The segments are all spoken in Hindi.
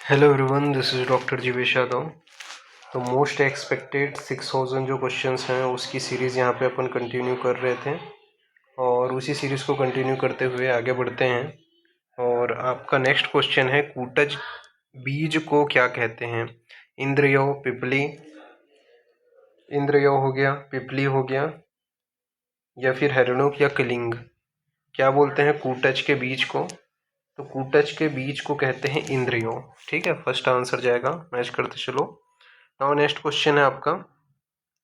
Hello everyone, this is doctor Jeevesh Yadav. तो मोस्ट एक्सपेक्टेड 6000 जो क्वेश्चंस हैं उसकी सीरीज़ यहाँ पे अपन कंटिन्यू कर रहे थे और उसी सीरीज़ को कंटिन्यू करते हुए आगे बढ़ते हैं। और आपका नेक्स्ट क्वेश्चन है, कूटज बीज को क्या कहते हैं? इंद्रयो, पिपली, इंद्रयो हो गया, पिपली हो गया, या फिर हरिणुक या कलिंग। क्या बोलते हैं कूटज के बीज को? तो कूटज के बीज को कहते हैं इंद्रियो। ठीक है, फर्स्ट आंसर जाएगा। मैच करते चलो। नाउ नेक्स्ट क्वेश्चन है आपका,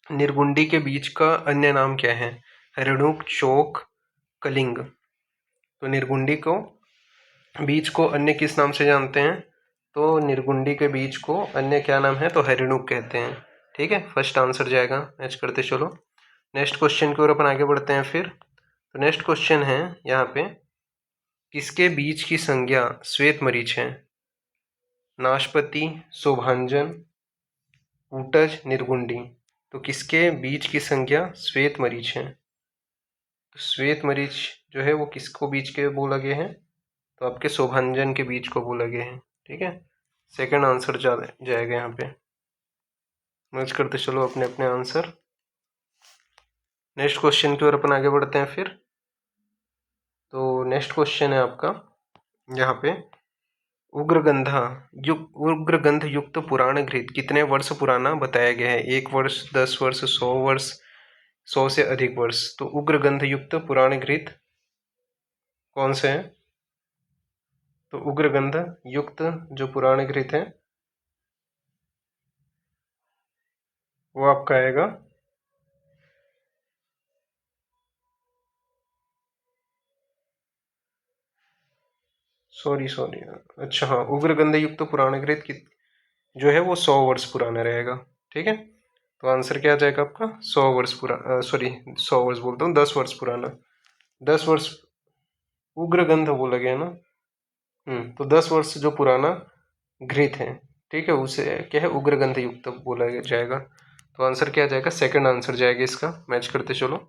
निर्गुंडी के बीज का अन्य नाम क्या है? रेणुक, चोक, कलिंग। तो निर्गुंडी को बीज को अन्य किस नाम से जानते हैं? तो निर्गुंडी के बीज को अन्य क्या नाम है? तो हरिणुक कहते हैं। ठीक है, फर्स्ट आंसर जाएगा। मैच करते चलो। नेक्स्ट क्वेश्चन की ओर अपन आगे बढ़ते हैं फिर। तो नेक्स्ट क्वेश्चन है यहाँ पे, किसके बीज की संज्ञा श्वेत मरीच है? नाशपति, शोभांजन, कूटज, निर्गुंडी। तो किसके बीज की संज्ञा श्वेत मरीच है? तो श्वेत मरीच जो है वो किसको बीज के बोला गया है? तो आपके शोभांजन के बीज को बोला गया है। ठीक है, सेकंड आंसर जाएगा यहाँ पे। मैच करते चलो अपने अपने आंसर। नेक्स्ट क्वेश्चन की ओर अपन आगे बढ़ते हैं फिर। तो नेक्स्ट क्वेश्चन है आपका यहाँ पे, उग्रगंध युक्त पुराण घृत कितने वर्ष पुराना बताया गया है? 1 वर्ष, 10 वर्ष, 100 वर्ष, 100 से अधिक वर्ष। तो उग्रगंध युक्त पुराण घृत कौन से हैं? तो उग्रगंध युक्त जो पुराण घृत है वो आपका आएगा सॉरी अच्छा हाँ, उग्रगंध युक्त पुराण घृत जो है वो 100 वर्ष पुराना रहेगा। ठीक है, तो आंसर क्या आ जाएगा आपका? 100 वर्ष पुराना, सॉरी 100 वर्ष बोलता हूँ, 10 वर्ष पुराना। 10 वर्ष उग्रगंध बोला गया ना। तो 10 वर्ष जो पुराना घृत है, ठीक है, उसे क्या है? उग्रगंध युक्त बोला जाएगा। तो आंसर क्या आ जाएगा? सेकंड आंसर जाएगा इसका। मैच करते चलो।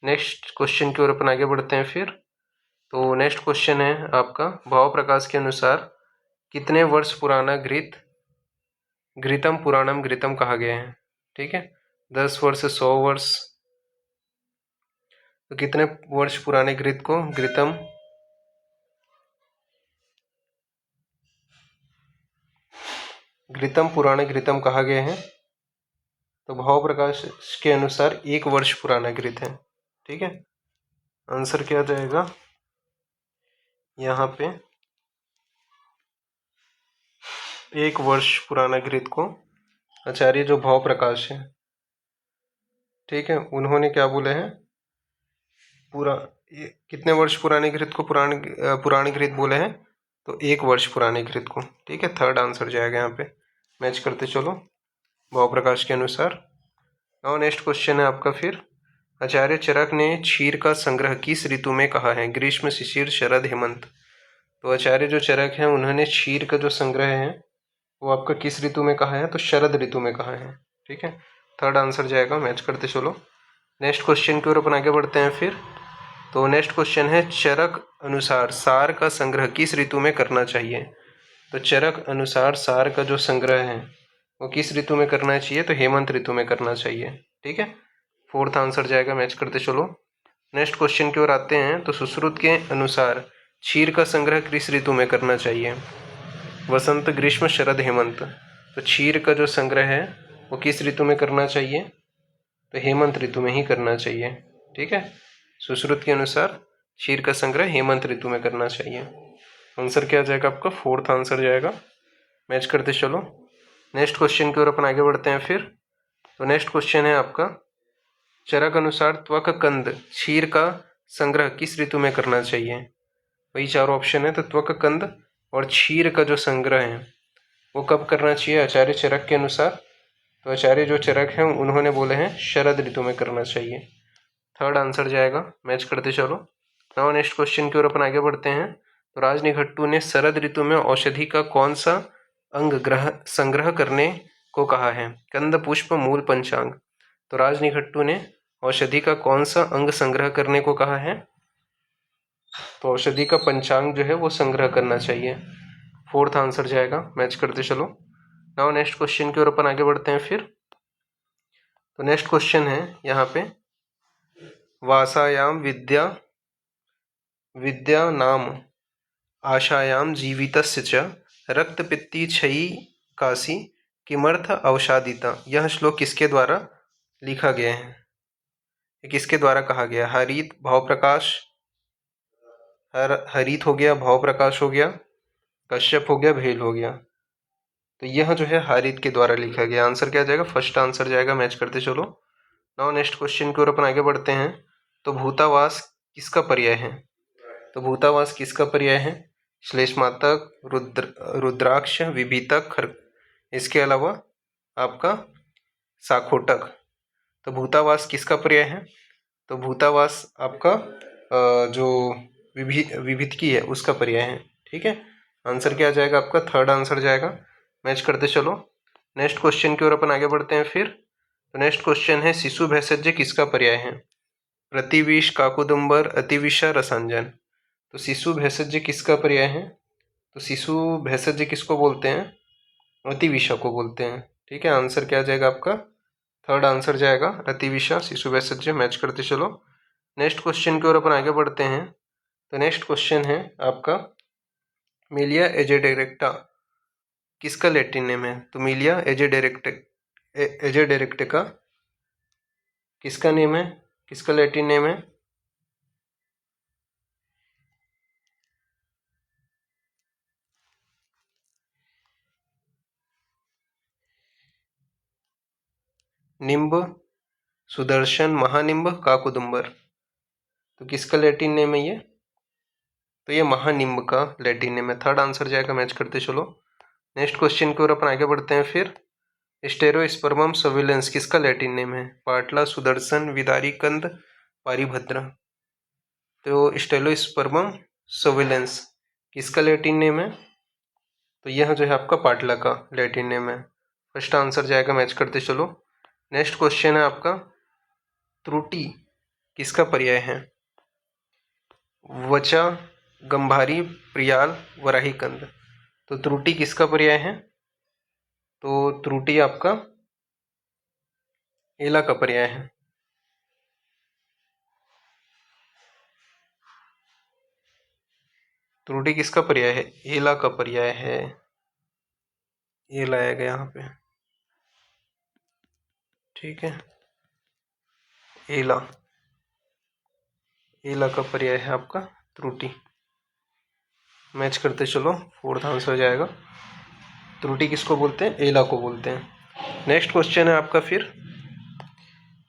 नेक्स्ट क्वेश्चन की ओर अपन आगे बढ़ते हैं फिर। तो नेक्स्ट क्वेश्चन है आपका, भाव प्रकाश के अनुसार कितने वर्ष पुराना घृत घृतम पुराणम घृतम कहा गया है? ठीक है, 10 वर्ष, 100 वर्ष। तो कितने वर्ष पुराने घृत को घृतम पुराण घृतम कहा गया है? तो भाव प्रकाश के अनुसार 1 वर्ष पुराना घृत है। ठीक है, आंसर क्या जाएगा यहाँ पे? 1 वर्ष पुराना घृत को आचार्य जो भाव प्रकाश है, ठीक है, उन्होंने क्या बोले हैं? कितने वर्ष पुराने घृत को पुराण घृत बोले हैं? तो 1 वर्ष पुराने घृत को। ठीक है, थर्ड आंसर जाएगा यहाँ पे। मैच करते चलो भाव प्रकाश के अनुसार। और नेक्स्ट क्वेश्चन है आपका फिर, आचार्य चरक ने क्षीर का संग्रह किस ऋतु में कहा है? ग्रीष्म, शिशिर, शरद, हेमंत। तो आचार्य जो चरक है उन्होंने क्षीर का जो संग्रह है वो आपका किस ऋतु में कहा है? तो शरद ऋतु में कहा है। ठीक है, थर्ड आंसर जाएगा। मैच करते चलो। नेक्स्ट क्वेश्चन की ओर अपन आगे बढ़ते हैं फिर। तो नेक्स्ट क्वेश्चन है, चरक अनुसार सार का संग्रह किस ऋतु में करना चाहिए? तो चरक अनुसार सार का जो संग्रह है वो किस ऋतु में करना चाहिए? तो हेमंत ऋतु में करना चाहिए। ठीक है, फोर्थ आंसर जाएगा। मैच करते चलो। नेक्स्ट क्वेश्चन की ओर आते हैं। तो सुश्रुत के अनुसार क्षीर का संग्रह किस ऋतु में करना चाहिए? वसंत, ग्रीष्म, शरद, हेमंत। तो क्षीर का जो संग्रह है वो किस ऋतु में करना चाहिए? तो हेमंत ऋतु में ही करना चाहिए। ठीक है, सुश्रुत के अनुसार क्षीर का संग्रह हेमंत ऋतु में करना चाहिए। आंसर क्या जाएगा आपका? फोर्थ आंसर जाएगा। मैच करते चलो। नेक्स्ट क्वेश्चन की ओर अपन आगे बढ़ते हैं फिर। तो नेक्स्ट क्वेश्चन है आपका, चरक अनुसार त्वक कंद क्षीर का संग्रह किस ऋतु में करना चाहिए? वही 4 ऑप्शन है। तो त्वक कंद और क्षीर का जो संग्रह है वो कब करना चाहिए आचार्य चरक के अनुसार? तो आचार्य जो चरक हैं उन्होंने बोले हैं शरद ऋतु में करना चाहिए। थर्ड आंसर जाएगा। मैच करते चलो। नाउ नेक्स्ट क्वेश्चन की ओर अपन आगे बढ़ते हैं। तो राजनिघट्टू ने शरद ऋतु में औषधि का कौन सा अंग संग्रह करने को कहा है? कंद, पुष्प, मूल, पंचांग। तो राजनिघट्टू ने औषधि का कौन सा अंग संग्रह करने को कहा है? तो औषधि का पंचांग जो है वो संग्रह करना चाहिए। फोर्थ आंसर जाएगा, मैच करते चलो। नाउ नेक्स्ट क्वेश्चन की ओर अपन आगे बढ़ते हैं फिर। तो नेक्स्ट क्वेश्चन है यहाँ पे, वासायाम विद्या विद्या नाम आशायाम जीवितस्य च रक्तपित्ती क्षयी काशी किमर्थ अवसादिता। यह श्लोक किसके द्वारा लिखा गया है, किसके द्वारा कहा गया? हरित भाव प्रकाश, हरित हो गया, भाव प्रकाश हो गया, कश्यप हो गया, भेल हो गया। तो यह जो है हरित के द्वारा लिखा गया। आंसर क्या जाएगा? फर्स्ट आंसर जाएगा, मैच करते चलो। नाउ नेक्स्ट क्वेश्चन की ओर अपन आगे बढ़ते हैं। तो भूतावास किसका पर्याय है? तो भूतावास किसका पर्याय है? श्लेषमातक, रुद्राक्ष, विभीतक, इसके अलावा आपका साखोटक। तो भूतावास किसका पर्याय है? तो भूतावास आपका जो विभितकी है उसका पर्याय है। ठीक है, आंसर क्या जाएगा आपका? थर्ड आंसर जाएगा, मैच करते चलो। नेक्स्ट क्वेश्चन की ओर अपन आगे बढ़ते हैं फिर। तो नेक्स्ट क्वेश्चन है, शिशु भेषज किसका पर्याय है? प्रतिविष, काकुदुम्बर, अतिविषा, रसांजन। तो शिशु भेषज किसका पर्याय है? तो शिशु भेषज किसको बोलते हैं? अतिविषा को बोलते हैं। ठीक है, आंसर क्या जाएगा आपका? थर्ड आंसर जाएगा, अतिविषा, शिशु भेषज, मैच करते चलो। नेक्स्ट क्वेश्चन की ओर अपन आगे बढ़ते हैं। तो नेक्स्ट क्वेश्चन है आपका, मिलिया एजेडेरेक्टा किसका लैटिन नेम है? तो मिलिया एजेडेरेक्टा किसका नेम है, किसका लैटिन नेम है? निम्ब, सुदर्शन, महानिम्ब, काकुदुम्बर। तो किसका लैटिन नेम है ये? तो ये महानिम्ब का लैटिन नेम है। थर्ड आंसर जाएगा, मैच करते चलो। नेक्स्ट क्वेश्चन की ओर अपन आगे बढ़ते हैं फिर। स्टेरोस्पर्मम सर्विलेंस किसका लैटिन नेम है? पाटला, सुदर्शन, विदारी, कंद, पारिभद्र। तो स्टेरोस्पर्मम सर्विलेंस किसका लैटिन नेम है? तो यह जो है आपका पाटला का लैटिन नेम है। फर्स्ट आंसर जाएगा, मैच करते चलो। नेक्स्ट क्वेश्चन है आपका, त्रुटि किसका पर्याय है? वचा, गंभारी, प्रियाल, वराही कंद। तो त्रुटि किसका पर्याय है? तो त्रुटि आपका एला का पर्याय है। त्रुटि किसका पर्याय है? एला का पर्याय है। ये लाया गया यहाँ पे, ठीक है। एला, एला का पर्याय है आपका त्रुटि, मैच करते चलो। फोर्थ आंसर जाएगा। त्रुटि किसको बोलते हैं? एला को बोलते हैं। नेक्स्ट क्वेश्चन है आपका फिर।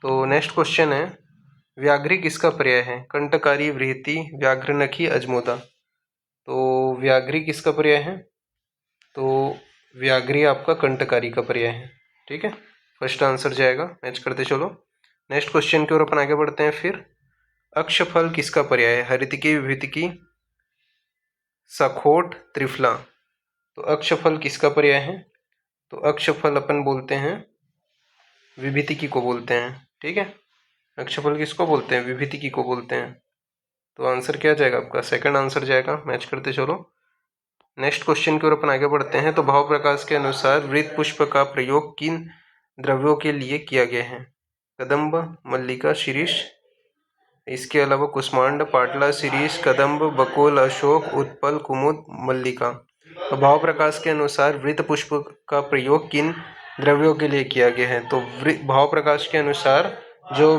तो नेक्स्ट क्वेश्चन है, व्याघ्री किसका पर्याय है? कंटकारी, वृहति, व्याघ्रनखी, अजमोदा। तो व्याघ्री किसका पर्याय है? तो व्याघ्री आपका कंटकारी का पर्याय है। ठीक है, फर्स्ट आंसर जाएगा, मैच करते चलो। नेक्स्ट क्वेश्चन की ओर अपन आगे बढ़ते हैं फिर। अक्षफल किसका पर्याय है? हरितकी, विभितकी, सखोट, त्रिफला। तो अक्षफल किसका पर्याय है? तो अक्षफल अपन बोलते हैं विभितिकी को बोलते हैं। ठीक है, अक्षफल किसको बोलते हैं? विभितिकी को बोलते हैं। तो आंसर क्या जाएगा आपका? सेकंड आंसर जाएगा, मैच करते चलो। नेक्स्ट क्वेश्चन की ओर अपन आगे बढ़ते हैं। तो भाव प्रकाश के अनुसार वृत्त पुष्प का प्रयोग किन द्रव्यों के लिए किया गया है? कदम्ब, मल्लिका, शिरीष, इसके अलावा कुष्मांड, पाटला, शिरीष, कदम्ब, बकुल, अशोक, उत्पल, कुमुद, मल्लिका। तो भाव प्रकाश के अनुसार वृत्त पुष्प का प्रयोग किन द्रव्यों के लिए किया गया है? तो भाव प्रकाश के अनुसार जो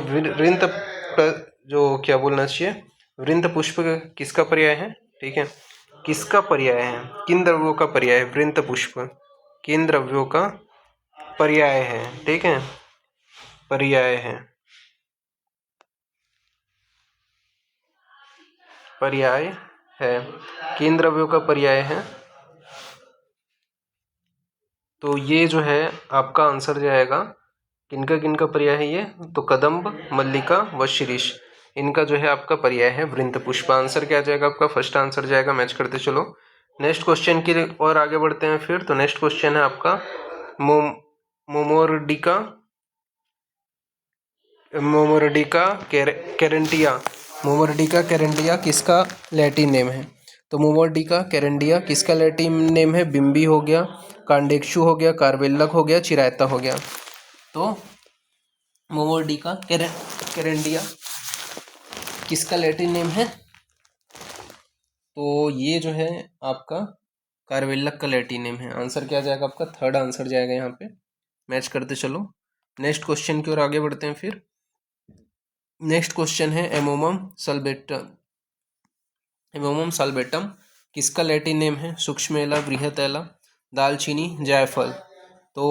जो क्या बोलना चाहिए, वृंत पुष्प किसका पर्याय है? ठीक है, किसका पर्याय है? किन द्रव्यों का पर्याय है वृंत पुष्प? किन द्रव्यों का पर्याय है? ठीक है, पर्याय है, पर्याय है, किन द्रव्यों का पर्याय है? तो ये जो है आपका आंसर जाएगा, किनका पर्याय है ये? तो कदम्ब, मल्लिका व शिरीष, इनका जो है आपका पर्याय है वृंत पुष्प। आंसर क्या जाएगा आपका? फर्स्ट आंसर जाएगा, मैच करते चलो। नेक्स्ट क्वेश्चन की और आगे बढ़ते हैं फिर। तो नेक्स्ट क्वेश्चन है आपका, मोमोर्डिका कैरेंटिया, मोमोर्डिका कैरेंटिया किसका लैटिन नेम है? तो मोमोर्डिका कैरेंडिया किसका लैटिन नेम है? बिम्बी हो गया, कांडेक्शु हो गया, कार्बेल्लक हो गया, चिरायता हो गया। तो मोमोर्डिका कैरेंडिया किसका लैटिन नेम है? तो ये जो है आपका कार्बेल्लक का लैटिन नेम है। आंसर क्या जाएगा आपका? थर्ड आंसर जाएगा यहाँ पे। मैच करते चलो, नेक्स्ट क्वेश्चन की ओर आगे बढ़ते हैं। फिर नेक्स्ट क्वेश्चन है एमोमम सल्बेटम। एमोमम सल्बेटम किसका लैटिन नेम है? सूक्ष्मेला, बृहतेला, दालचीनी, जायफल। तो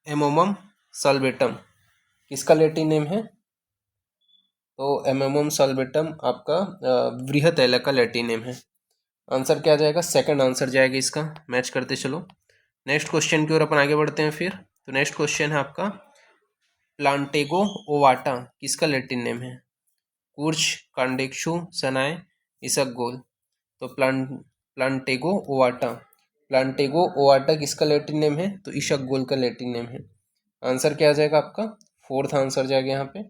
एमोमम सल्बेटम किसका लैटिन नेम है? तो एमोमम सल्बेटम आपका बृहतेला का लैटिन नेम है। आंसर क्या जाएगा? सेकंड आंसर जाएगा इसका। मैच करते चलो, नेक्स्ट क्वेश्चन की ओर अपन आगे बढ़ते हैं। फिर तो नेक्स्ट क्वेश्चन है आपका प्लांटेगो ओवाटा किसका लैटिन नेम है? कुर्च, कांडेक्शु, सनाय, इसबगोल। तो प्लांटेगो ओवाटा किसका लैटिन नेम है? तो इसबगोल का लैटिन नेम है। आंसर क्या आ जाएगा आपका? फोर्थ आंसर जाएगा यहाँ पे।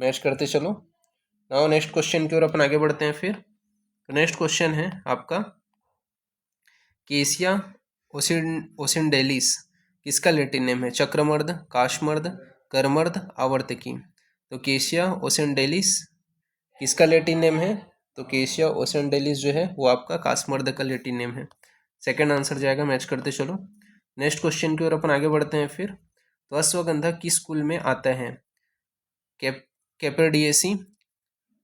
मैच करते चलो, नाउ नेक्स्ट क्वेश्चन की ओर अपन आगे बढ़ते हैं। फिर तो नेक्स्ट क्वेश्चन है आपका केसिया ओसिंडेलिस किसका लैटिन नेम है? चक्रमर्द, काशमर्द, करमर्द, आवर्तकी। तो केसिया ओसिंडेलिस किसका लैटिन नेम है? तो केसिया ओसिंडेलिस जो है वो आपका काशमर्द का लैटिन नेम है। सेकंड आंसर जाएगा। मैच करते चलो, नेक्स्ट क्वेश्चन की ओर अपन आगे बढ़ते हैं। फिर तो अश्वगंधा किस कुल में आता है? कैपेडिएसी,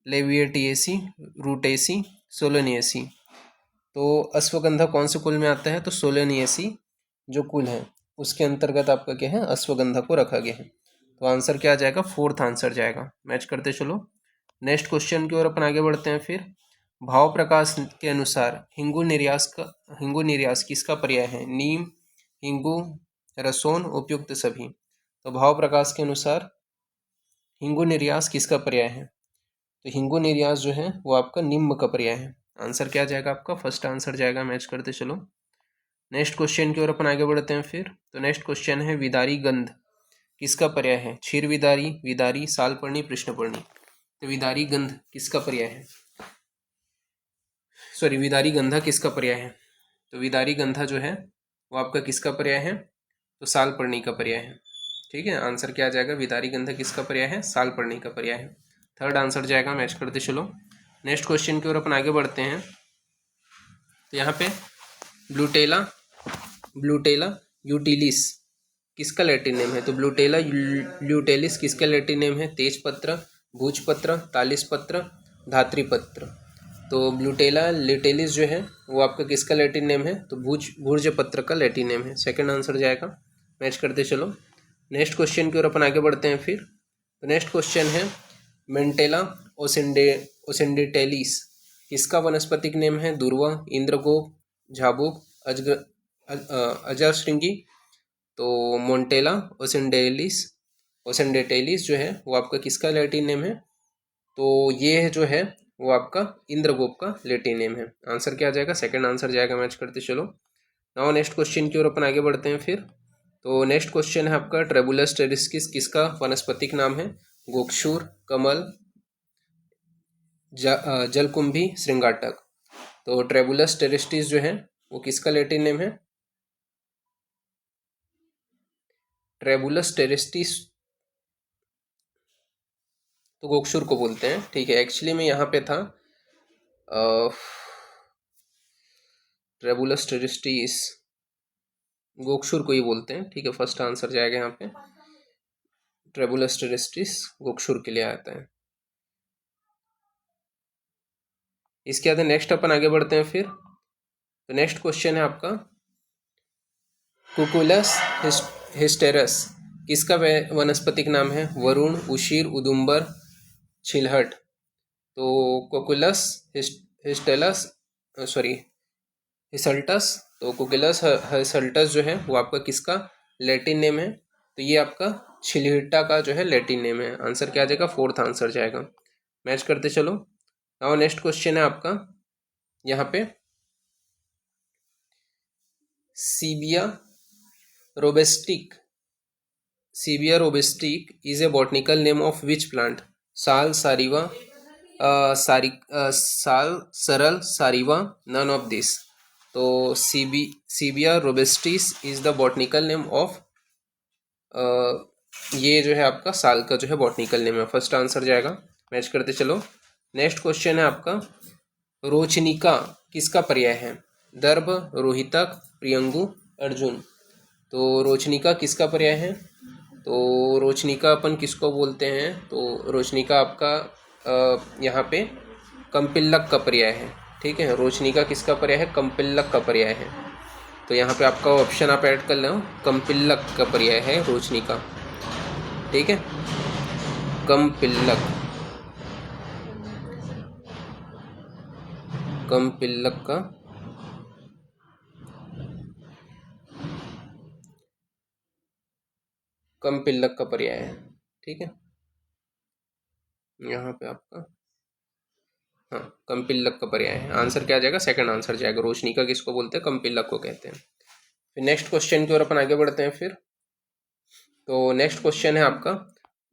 लेविएटिएसी, रूटेसी, सोलोनिएसी। तो अश्वगंधा कौन से कुल में आता है? तो सोलोनिएसी जो कुल है उसके अंतर्गत आपका क्या है? अश्वगंधा को रखा गया है। तो आंसर क्या आ जाएगा? फोर्थ आंसर जाएगा। मैच करते चलो, नेक्स्ट क्वेश्चन की ओर अपन आगे बढ़ते हैं। फिर भाव प्रकाश के अनुसार हिंगू निर्यास किसका पर्याय है? नीम, हिंगू, रसोन, उपयुक्त सभी। तो भाव प्रकाश के अनुसार हिंगू निर्यास किसका पर्याय है? तो हिंगू निर्यास जो है वो आपका निम्न का पर्याय है। आंसर क्या जाएगा आपका? फर्स्ट आंसर जाएगा। मैच करते चलो, नेक्स्ट क्वेश्चन की ओर अपन आगे बढ़ते हैं। फिर तो नेक्स्ट क्वेश्चन है विदारी गंध किसका पर्याय है? क्षीर विदारी, विदारी, सालपर्णी, कृष्णपर्णी। तो विदारी गंध किसका पर्याय है? सॉरी, विदारी गंधा किसका पर्याय है? तो विदारी गंधा जो है वो आपका किसका पर्याय है? तो सालपर्णी का पर्याय है। ठीक है, आंसर क्या आ जाएगा? विदारी गंधा किसका पर्याय है? सालपर्णी का पर्याय है। थर्ड आंसर जाएगा। मैच करते चलो, नेक्स्ट क्वेश्चन की ओर अपन आगे बढ़ते हैं। तो यहाँ पे ब्लूटेला यूटिलिस किसका लैटिन नेम है? तो ब्लूटेला यूटिलिस किसका लैटिन नेम है? तेजपत्र, भूजपत्र, तालिसपत्र, धात्रीपत्र। तो ब्लूटेला यूटिलिस जो है वो आपका किसका लैटिन नेम है? तो भूर्जपत्र का लैटिन नेम है। सेकंड आंसर जाएगा। मैच करते चलो, नेक्स्ट क्वेश्चन की ओर अपन आगे बढ़ते हैं। फिर तो नेक्स्ट क्वेश्चन है मेंटेला ओसिंडेटेलिस किसका वनस्पतिक नेम है? दुर्वा, इंद्रगोप, झाबुक, अजरश्रृंगी। तो मोंटेला ओसिंडेटेलिस जो है वो आपका किसका लैटिन नेम है? तो ये जो है वो आपका इंद्रगोप का लैटिन नेम है। आंसर क्या आ जाएगा? सेकंड आंसर जाएगा। मैच करते चलो, नाउ नेक्स्ट क्वेश्चन की ओर अपन आगे बढ़ते हैं। फिर तो नेक्स्ट क्वेश्चन है आपका ट्रेबुलस टेरिस्किस किसका वनस्पतिक नाम है? गोक्षूर, कमल, जलकुंभी, श्रृंगाटक। तो ट्रेबुलस टेरिस्टिस जो है वो किसका लैटिन नेम है? ट्रेबुलस टेरिस्टिस तो गोक्षुर को बोलते हैं। ठीक है, एक्चुअली में यहाँ पे था ट्रेबुलस टेरिस्टिस गोक्षुर को ही बोलते हैं। ठीक है, फर्स्ट आंसर जाएगा यहाँ पे। ट्रेबुलस टेरिस्टिस गोक्षुर के लिए आता है। इसके बाद नेक्स्ट अपन आगे बढ़ते हैं। फिर तो नेक्स्ट क्वेश्चन है आपका कुकुलस हिस्टेरस किसका वनस्पतिक नाम है? वरुण, उशीर, उदुम्बर, छिलहट। तो कुकुलस हिस्टेलस हिसल्टस। तो कुकुलस हिसल्टस जो है वो आपका किसका लैटिन नेम है? तो ये आपका छिलहटा का जो है लैटिन नेम है। आंसर क्या आ जाएगा? फोर्थ आंसर जाएगा। मैच करते चलो, नाउ नेक्स्ट क्वेश्चन है आपका यहाँ पे Sibia रोबेस्टिक is a botanical name of which plant? साल, सारीवा, साल, सरल, सारिवा, नन ऑफ दिस। तो सीबिया robusta is the botanical name of, ये जो है आपका साल का जो है बॉटनिकल नेम है। फर्स्ट आंसर जाएगा, मैच करते चलो। नेक्स्ट क्वेश्चन है आपका, रोचनिका किसका पर्याय है? दर्भ, रोहितक, प्रियंगु, अर्जुन। तो रोचनिका किसका पर्याय है? तो रोचनिका अपन किसको बोलते हैं? तो रोचनिका आपका यहाँ पे कंपिल्लक का पर्याय है। ठीक है, रोचनिका किसका पर्याय है? कंपिल्लक का पर्याय है। तो यहाँ पे आपका ऑप्शन आप ऐड कर लो, कंपिल्लक का पर्याय है रोचनिका। ठीक है, कंपिल्लक, कंपिल्लक का कंपिल्लक का पर्याय है। ठीक है, यहाँ पे आपका हाँ कंपिल्लक का पर्याय है। आंसर क्या आ जाएगा? सेकंड आंसर जाएगा। रोशनिका किसको बोलते हैं? कंपिल्लक को कहते हैं। फिर नेक्स्ट क्वेश्चन की ओर अपन आगे बढ़ते हैं फिर। तो नेक्स्ट क्वेश्चन है आपका,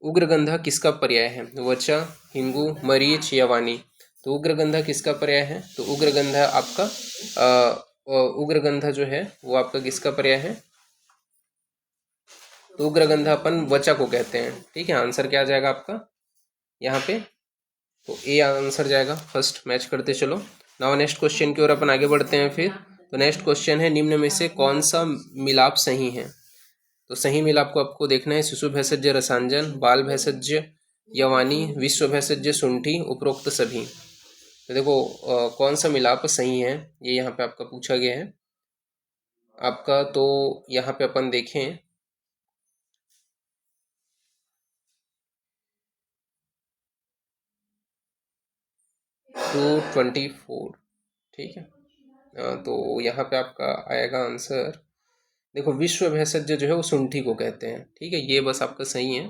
उग्रगंधा किसका पर्याय है? वचा, हिंगू, मरीच या वाणी। तो उग्रगंधा किसका पर्याय है? तो उग्रगंधा आपका उग्रगंधा जो है वो आपका किसका पर्याय है? तो उग्रगंधा अपन वचा को कहते हैं। ठीक है, आंसर क्या आ जाएगा आपका यहाँ पे? तो ए आंसर जाएगा। फर्स्ट मैच करते चलो। नाउ नेक्स्ट क्वेश्चन की ओर अपन आगे बढ़ते हैं फिर। तो नेक्स्ट क्वेश्चन है, निम्न में से कौन सा मिलाप सही है? तो सही मिलाप को आपको देखना है, शिशु भेषज रसांजन, बाल भेषज यवानी, विश्व भेषज शुंठी, उपरोक्त सभी। तो देखो कौन सा मिलाप सही है, ये यहाँ पे आपका पूछा गया है आपका। तो यहाँ पे अपन देखें 224। ठीक है, तो यहाँ पे आपका आएगा आंसर। देखो विश्व भेषज जो है वो शुंठी को कहते हैं। ठीक है, ये बस आपका सही है,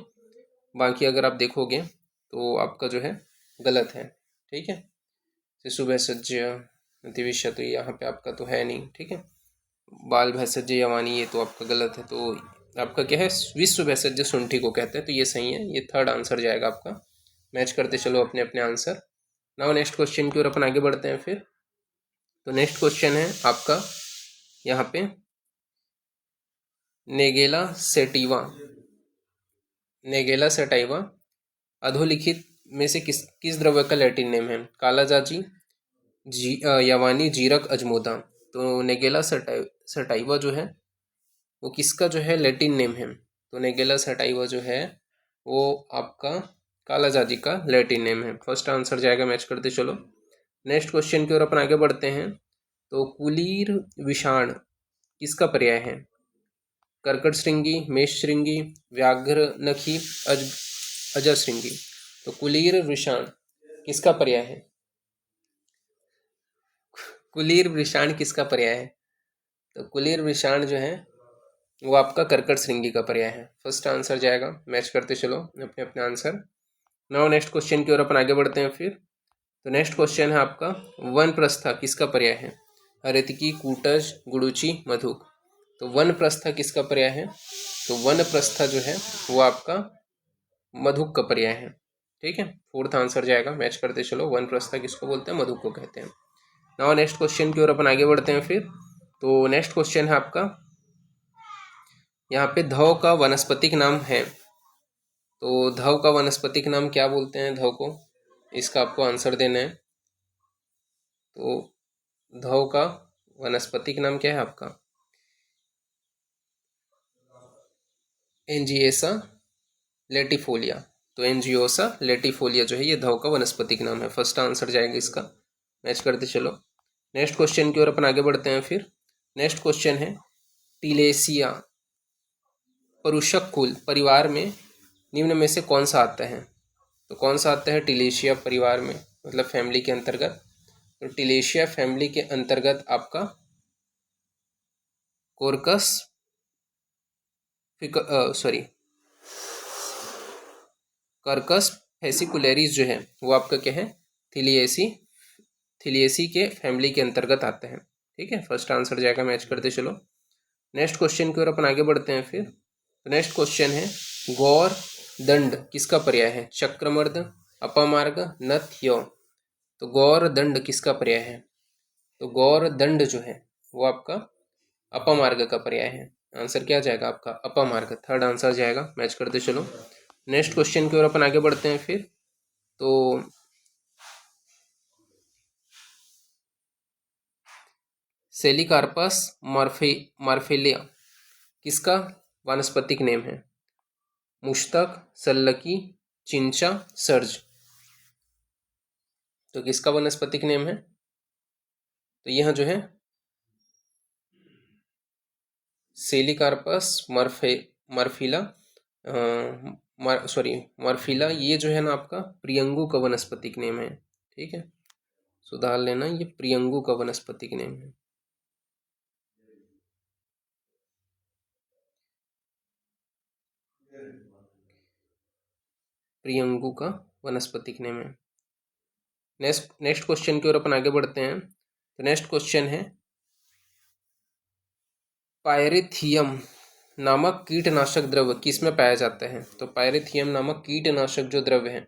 बाकी अगर आप देखोगे तो आपका जो है गलत है। ठीक है, शिशु भेषज दिविष्य तो यहाँ पे आपका तो है नहीं। ठीक है, बाल भेषज यवानी ये तो आपका गलत है। तो आपका क्या है? विश्व भेषज शुंठी को कहते हैं, तो ये सही है। ये थर्ड आंसर जाएगा आपका। मैच करते चलो अपने अपने आंसर। नाउ नेक्स्ट क्वेश्चन की ओर अपन आगे बढ़ते हैं फिर। तो नेक्स्ट क्वेश्चन है आपका यहाँ पे, नेगेला सेटिवा, नेगेला सेटाइवा अधोलिखित में से किस द्रव्य का लैटिन नेम है? कालाजाजी, यवानी, जीरक, अजमोदा। तो नेगेला सेटाइवा जो है वो किसका जो है लैटिन नेम है? तो नेगेला सेटाइवा जो है वो आपका कालाजाजी का लैटिन नेम है। फर्स्ट आंसर जाएगा, मैच करते चलो। नेक्स्ट क्वेश्चन की ओर अपन आगे बढ़ते हैं। तो कुलीर विषाण किसका पर्याय है? कर्कट श्रृंगी, मेष श्रृंगी, व्याघ्र नखी, अजर श्रृंगी। तो कुलीर विषाण किसका पर्याय है? कुलीर विषाण किसका पर्याय है? तो कुलीर विषाण जो है वो आपका कर्कट श्रृंगी का पर्याय है। फर्स्ट आंसर जाएगा, मैच करते चलो अपने अपने आंसर। नाउ नेक्स्ट क्वेश्चन की ओर अपन आगे बढ़ते हैं फिर। तो नेक्स्ट क्वेश्चन है आपका, वन प्रस्था किसका पर्याय है? हरितकी, कूटज, गुड़ुची, मधुक। तो वन प्रस्था किसका पर्याय है? तो वन प्रस्था जो है वो आपका मधुक का पर्याय है। ठीक है, फोर्थ आंसर जाएगा, मैच करते चलो। वन प्रस्था किसको बोलते हैं? मधुक को कहते हैं। नाउ नेक्स्ट क्वेश्चन की ओर अपन आगे बढ़ते हैं फिर। तो नेक्स्ट क्वेश्चन है आपका, यहाँ पे धव का वनस्पतिक नाम है। तो धव का वनस्पतिक नाम क्या बोलते हैं धव को? इसका आपको आंसर देना है। तो धव का वनस्पतिक नाम क्या है आपका? एंजियोसा लेटिफोलिया। तो एंजियोसा लेटिफोलिया जो है ये धव का वनस्पतिक नाम है। फर्स्ट आंसर जाएगा इसका, मैच करते चलो। नेक्स्ट क्वेश्चन की ओर अपन आगे बढ़ते हैं फिर। नेक्स्ट क्वेश्चन है, टिलेसिया परुषक कुल परिवार में निम्न में से कौन सा आता है? तो कौन सा आता है टिलेशिया परिवार में, मतलब फैमिली के अंतर्गत? तो टिलेशिया फैमिली के अंतर्गत आपका कोरकस कर्कस फेसिकुलरिस जो है वो आपका क्या है? थिलिएसी के फैमिली के अंतर्गत आता है। ठीक है, फर्स्ट आंसर जाएगा, मैच करते चलो। नेक्स्ट क्वेश्चन की ओर अपन आगे बढ़ते हैं फिर। तो नेक्स्ट क्वेश्चन है, गौर दंड किसका पर्याय है? चक्रमर्द, अपमार्ग नथ्य, तो गौर दंड किसका पर्याय है? तो गौर दंड जो है वो आपका अपमार्ग का पर्याय है। आंसर क्या जाएगा आपका? अपमार्ग, थर्ड आंसर जाएगा। मैच करते चलो, नेक्स्ट क्वेश्चन की ओर अपन आगे बढ़ते हैं फिर। तो सेलिकार्पस मार्फेलिया किसका वानस्पतिक नेम है? मुश्तक, सल्लकी, चिंचा, सर्ज, तो किसका वनस्पतिक नेम है? तो यह जो है सेलिकार्पस मर्फिला सॉरी मर्फिला, ये जो है ना आपका प्रियंगु का वनस्पतिक नेम है। ठीक है, सुधार लेना, ये प्रियंगु का वनस्पतिक नेम है। प्रियंगु का वनस्पतिक नेम है। नेक्स्ट क्वेश्चन की ओर अपन आगे बढ़ते हैं। तो नेक्स्ट क्वेश्चन है पायरेथियम नामक कीटनाशक द्रव्य किस में पाया जाता है? तो पायरेथियम नामक कीटनाशक जो द्रव्य है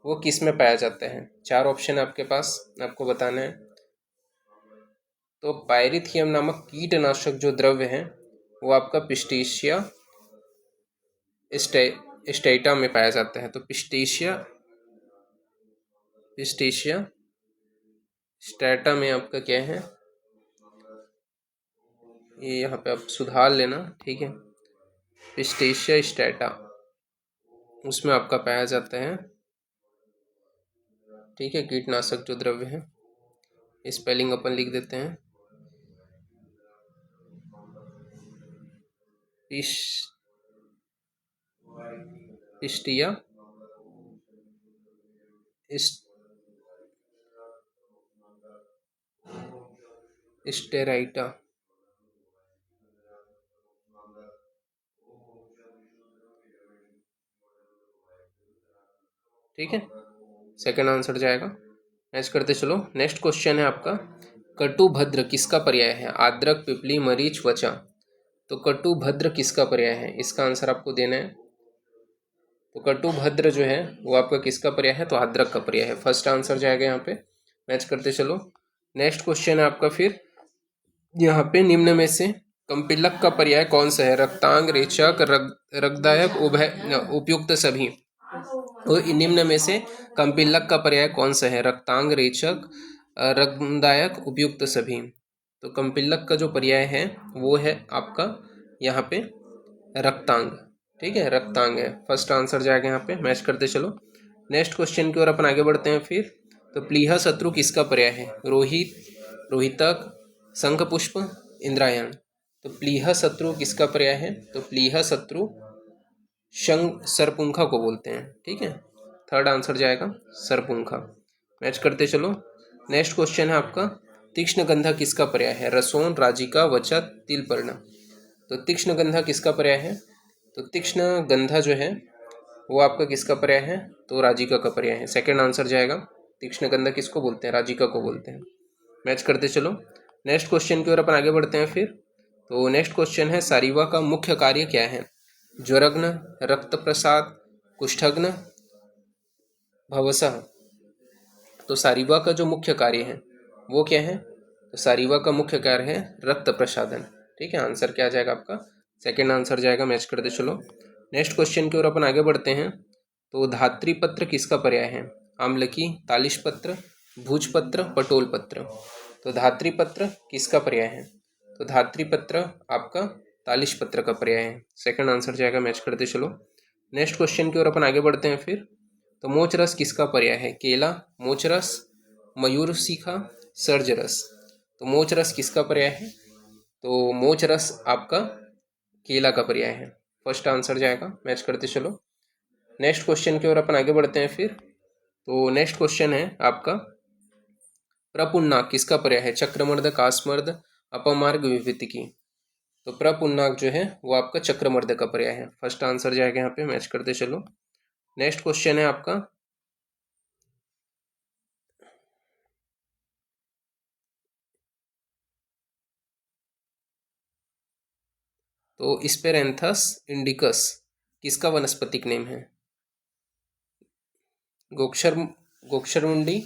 वो किस में पाया जाता है? चार ऑप्शन आपके पास, आपको बताना है। तो पायरेथियम नामक कीटनाशक जो द्रव्य है वो आपका पिस्टेशिया स्टेटा में पाया जाता है। तो पिस्टेशिया स्टेटा में आपका क्या है, ये यहाँ पे आप सुधार लेना। ठीक है, पिस्टेशिया स्टेटा उसमें आपका पाया जाता है। ठीक है, कीटनाशक जो द्रव्य है, स्पेलिंग अपन लिख देते हैं, पिस्टिया स्टेराइटा। ठीक है, सेकंड आंसर जाएगा। मैच करते चलो, नेक्स्ट क्वेश्चन है आपका कटुभद्र किसका पर्याय है? आद्रक, पिपली, मरीच, वचा, तो कटुभद्र किसका पर्याय है? इसका आंसर आपको देना है। तो कटुभद्र जो है वो आपका किसका पर्याय है? तो आद्रक का पर्याय है। फर्स्ट आंसर जाएगा यहाँ पे। मैच करते चलो, नेक्स्ट क्वेश्चन है आपका फिर यहाँ पे निम्न में से कंपिलक का पर्याय कौन सा है? रक्तांग, रेचक, रक्तदायक, उभय, उपयुक्त सभी। तो निम्न में से कंपिलक का पर्याय कौन सा है? रक्तांग, रेचक, रक्तदायक, उपयुक्त सभी। तो कंपिलक का जो पर्याय है वो है आपका यहाँ पे रक्तांग। ठीक है, रक्तांग है, फर्स्ट आंसर जाएगा यहाँ पे। मैच करते चलो, नेक्स्ट क्वेश्चन की ओर अपन आगे बढ़ते हैं फिर। तो प्लीहा शत्रु किसका पर्याय है? रोहित, रोहितक, शंखपुष्प, इंद्रायण, तो प्लीहा शत्रु किसका पर्याय है? तो प्लीहा शत्रु सरपुंखा को बोलते हैं। ठीक है, थर्ड आंसर जाएगा सरपुंखा। मैच करते चलो, नेक्स्ट क्वेश्चन है आपका तीक्ष्ण गंधा किसका पर्याय है? रसोन, राजिका, वचा, तिलपर्ण, तो तीक्ष्ण गंधा किसका पर्याय है? तो तीक्ष्ण गंधा जो है वो आपका किसका पर्याय है? तो राजिका का पर्याय है। सेकंड आंसर जाएगा। तीक्ष्ण गंधा किसको बोलते हैं? राजिका को बोलते हैं। मैच करते चलो, नेक्स्ट क्वेश्चन की ओर अपन आगे बढ़ते हैं फिर। तो नेक्स्ट क्वेश्चन है सारीवा का मुख्य कार्य क्या है? ज्वरग्न, रक्त प्रसाद, कुष्ठग्न, भवसह, तो सारीवा का जो मुख्य कार्य है वो क्या है? तो सारीवा का मुख्य कार्य है रक्त प्रसादन। ठीक है, आंसर क्या जाएगा आपका? सेकंड आंसर जाएगा। मैच करते चलो, नेक्स्ट क्वेश्चन की ओर अपन आगे बढ़ते हैं। तो धात्रीपत्र किसका पर्याय है? आम्लकी, तालिशपत्र, भूजपत्र, पटोलपत्र, तो धात्रीपत्र किसका पर्याय है? तो धात्रीपत्र आपका तालिशपत्र का पर्याय है। सेकंड आंसर जाएगा। मैच करते चलो, नेक्स्ट क्वेश्चन की ओर अपन आगे बढ़ते हैं फिर। तो मोचरस किसका पर्याय है? केला, मोचरस, मयूरशिखा, सर्जरस, तो मोचरस किसका पर्याय है? तो मोचरस आपका केला का पर्याय है। फर्स्ट आंसर जाएगा। मैच करते चलो, नेक्स्ट क्वेश्चन की ओर अपन आगे बढ़ते हैं फिर। तो नेक्स्ट क्वेश्चन है आपका प्रपुन्नाक किसका पर्याय है? चक्रमर्द, कासमर्द, अपमार्ग, विभूतिकी, तो प्रपुन्नाक जो है वो आपका चक्रमर्द का पर्याय है। फर्स्ट आंसर जाएगा यहाँ पे। मैच करते चलो, नेक्स्ट क्वेश्चन है आपका तो स्पेरेंथस इंडिकस किसका वनस्पतिक नेम है? गोक्षर गोक्षरमुंडी,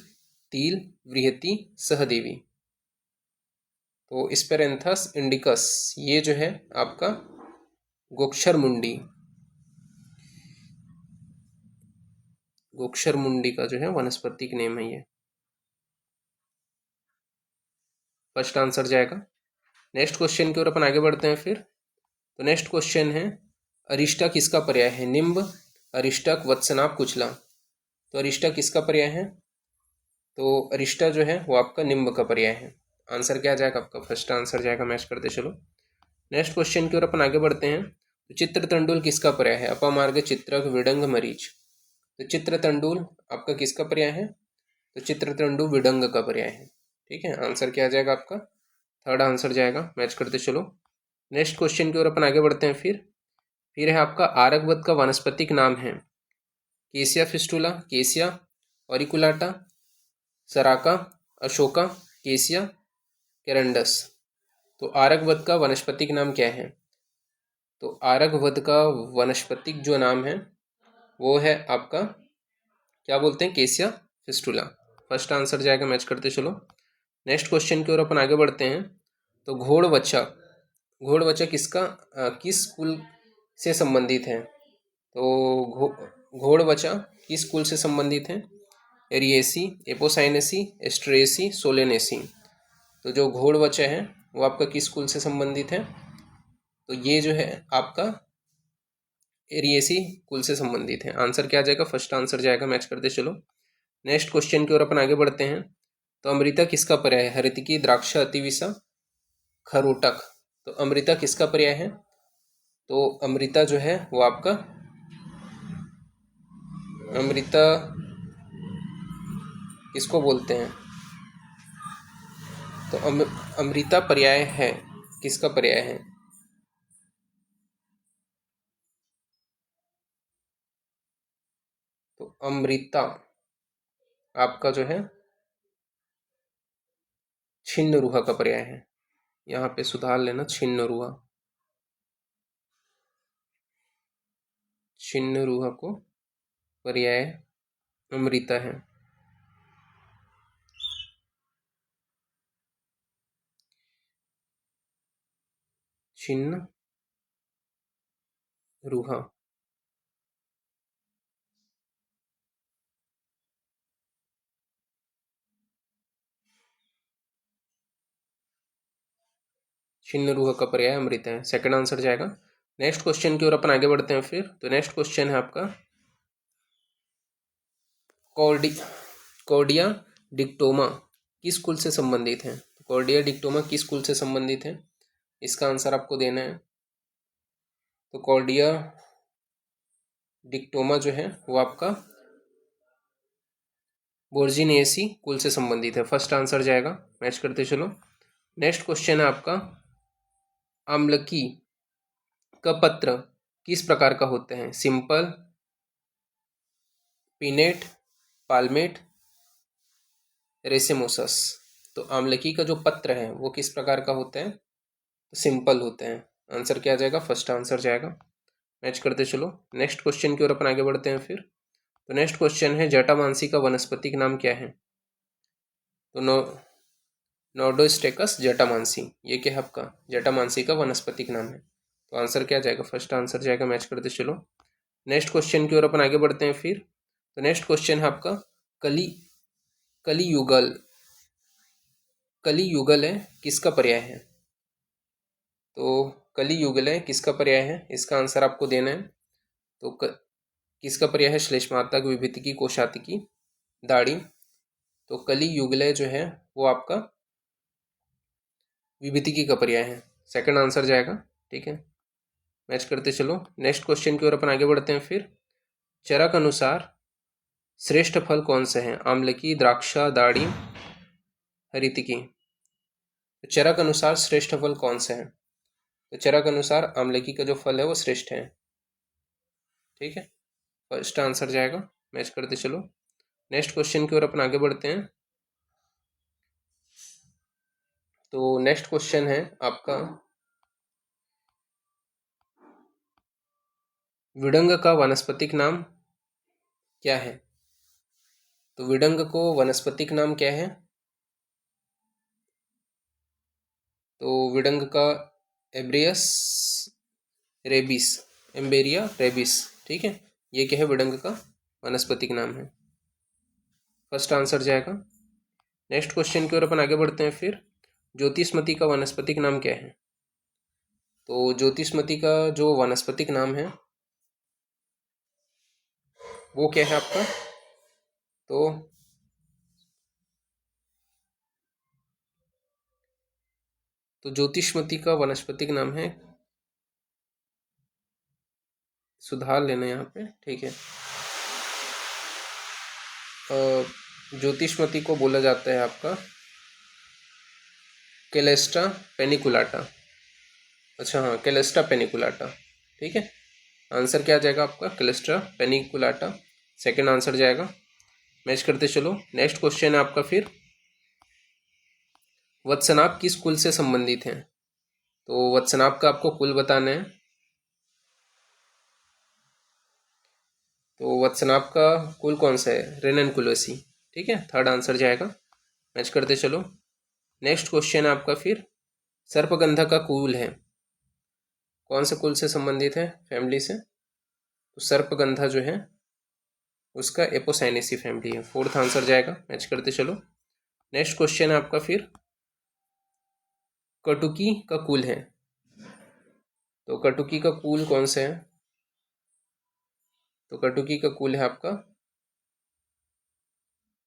तिल, बृहति, सहदेवी। तो स्पेरेंथस इंडिकस ये जो है आपका गोक्षरमुंडी, गोक्षरमुंडी का जो है वनस्पतिक नेम है ये। फर्स्ट आंसर जाएगा। नेक्स्ट क्वेश्चन की ओर अपन आगे बढ़ते हैं फिर। तो नेक्स्ट क्वेश्चन है अरिष्टा किसका पर्याय है? निम्ब, अरिष्टक, वत्सनाभ, कुचला। तो अरिष्टा किसका पर्याय है? तो अरिष्टा जो है वो आपका निम्ब का पर्याय है। आंसर क्या जाएगा आपका? फर्स्ट आंसर जाएगा। मैच करते चलो। नेक्स्ट क्वेश्चन की ओर अपन आगे बढ़ते हैं। तो चित्रतंडुल किसका पर्याय है? अपामार्ग, चित्रक, विडंग, मरीच। तो चित्रतंडुल आपका किसका पर्याय है? तो चित्रतंडु विडंग का पर्याय है। ठीक है, आंसर क्या आ जाएगा आपका? थर्ड आंसर जाएगा। मैच करते चलो। नेक्स्ट क्वेश्चन की ओर अपन आगे बढ़ते हैं फिर है आपका आरकवत का वनस्पतिक नाम है? केसिया फिस्टुला, केसिया ऑरिकुलाटा, सराका, अशोका, केसिया, केरंडस। तो आरकवत का वनस्पतिक नाम क्या है? तो आरकवत का वनस्पतिक जो नाम है वो है आपका, क्या बोलते हैं? केसिया फिस्टुला। फर्स्ट आंसर जाएगा। मैच करते चलो। नेक्स्ट क्वेश्चन की ओर अपन आगे बढ़ते हैं। तो घोड़वचा, घोड़वचा किस कुल से संबंधित है? तो घोड़वचा किस कुल से संबंधित है? एरिएसी, एपोसाइनेसी, एस्ट्रेसी, सोलेनेसी। तो जो घोड़वचा है वो आपका किस कुल से संबंधित है? तो ये जो है आपका एरिएसी कुल से संबंधित है। आंसर क्या आ जाएगा? फर्स्ट आंसर जाएगा। मैच करते चलो। नेक्स्ट क्वेश्चन की ओर अपन आगे बढ़ते हैं। तो अमृता किसका पर्याय है? हरितकी, द्राक्षा, अतिविसा, खरोटक। तो अमृता किसका पर्याय है? तो अमृता जो है वो आपका, अमृता किसको बोलते हैं? तो अमृता पर्याय है, किसका पर्याय है? तो अमृता आपका जो है छिन्नरुहा का पर्याय है। यहाँ पे सुधार लेना, छिन्नरुहा, छिन्नरुहा को पर्याय अमृता है। छिन्न रुहा। छिन्न रुहा का पर्याय अमृता है। सेकंड आंसर जाएगा। नेक्स्ट क्वेश्चन की ओर अपन आगे बढ़ते हैं फिर। तो नेक्स्ट क्वेश्चन है आपका कॉर्डिया डिक्टोमा किस कुल से संबंधित है? तो कॉर्डिया डिक्टोमा किस कुल से संबंधित है? इसका आंसर आपको देना है। तो कॉर्डिया डिक्टोमा जो है वो आपका बोर्जिनेसी कुल से संबंधित है। फर्स्ट आंसर जाएगा। मैच करते चलो। नेक्स्ट क्वेश्चन है आपका आम्लकी का पत्र किस प्रकार का होते हैं? Simple, pinnate, palmate, racemosus. तो आम्लकी का जो पत्र है वो किस प्रकार का होते हैं? तो सिंपल होते हैं। आंसर क्या आ जाएगा? फर्स्ट आंसर जाएगा। मैच करते चलो। नेक्स्ट क्वेश्चन की ओर अपन आगे बढ़ते हैं फिर। तो नेक्स्ट क्वेश्चन है जटामांसी का वनस्पतिक नाम क्या है? तो नोर्डोस्टेकस जटामांसी, ये क्या है आपका? जटामांसी का वनस्पतिक नाम है। तो आंसर क्या जाएगा? फर्स्ट आंसर जाएगा। मैच करते चलो। नेक्स्ट क्वेश्चन की ओर अपन आगे बढ़ते हैं फिर। तो नेक्स्ट क्वेश्चन है आपका कली कलियुगल, कलियुगल है किसका पर्याय है? तो कलियुगल है किसका पर्याय है? इसका आंसर आपको देना है। तो किसका पर्याय है? श्लेष्मात्मक, विभूतिकी, कोशातिकी, दाढ़ी। तो कलियुगल जो है वो आपका विभूतिकी का पर्याय है। सेकंड आंसर जाएगा। ठीक है, मैच करते चलो। नेक्स्ट क्वेश्चन की ओर अपन आगे बढ़ते हैं फिर। चरक अनुसार श्रेष्ठ फल कौन से हैं? आम्लकी, द्राक्षा, दाढ़ी, हरितिकी। तो चरक अनुसार श्रेष्ठ फल कौन से हैं? तो चरक अनुसार आम्लकी का जो फल है वो श्रेष्ठ है। ठीक है, फर्स्ट आंसर जाएगा। मैच करते चलो। नेक्स्ट क्वेश्चन की ओर अपन आगे बढ़ते हैं। तो नेक्स्ट क्वेश्चन है आपका विडंग का वानस्पतिक नाम क्या है? तो विडंग को वनस्पतिक नाम क्या है? तो विडंग का एब्रियस रेबिस, एम्बेरिया रेबिस, ठीक है, ये क्या है? विडंग का वनस्पतिक नाम है। फर्स्ट आंसर जाएगा। नेक्स्ट क्वेश्चन की ओर अपन आगे बढ़ते हैं। फिर ज्योतिष्मती का वनस्पतिक नाम क्या है? तो ज्योतिष्मती का जो वनस्पतिक नाम है वो क्या है आपका? तो ज्योतिष्मती का वनस्पतिक नाम है, सुधार लेना यहाँ पे, ठीक है। ज्योतिष्मती को बोला जाता है आपका कैलेस्ट्रा पेनिकुलाटा। अच्छा हाँ, कैलेस्ट्रा पेनिकुलाटा, ठीक है। आंसर क्या आ जाएगा आपका? कैलेस्ट्रा पेनिकुलाटा सेकंड आंसर जाएगा। मैच करते चलो। नेक्स्ट क्वेश्चन है आपका फिर, वत्सनाप किस कुल से संबंधित हैं? तो वत्सनाप का आपको कुल बताना है। तो वत्सनाप का कुल कौन सा है? रेननकुलेसी, ठीक है, थर्ड आंसर जाएगा। मैच करते चलो। नेक्स्ट क्वेश्चन है आपका फिर, सर्पगंधा का कुल है, कौन से कुल से संबंधित है? फैमिली से। तो सर्पगंधा जो है उसका एपोसाइनेसी फैमिली है, फोर्थ आंसर जाएगा। मैच करते चलो। नेक्स्ट क्वेश्चन है आपका फिर, कटुकी का कुल है, तो कटुकी का कुल कौन सा है? तो कटुकी का कुल है आपका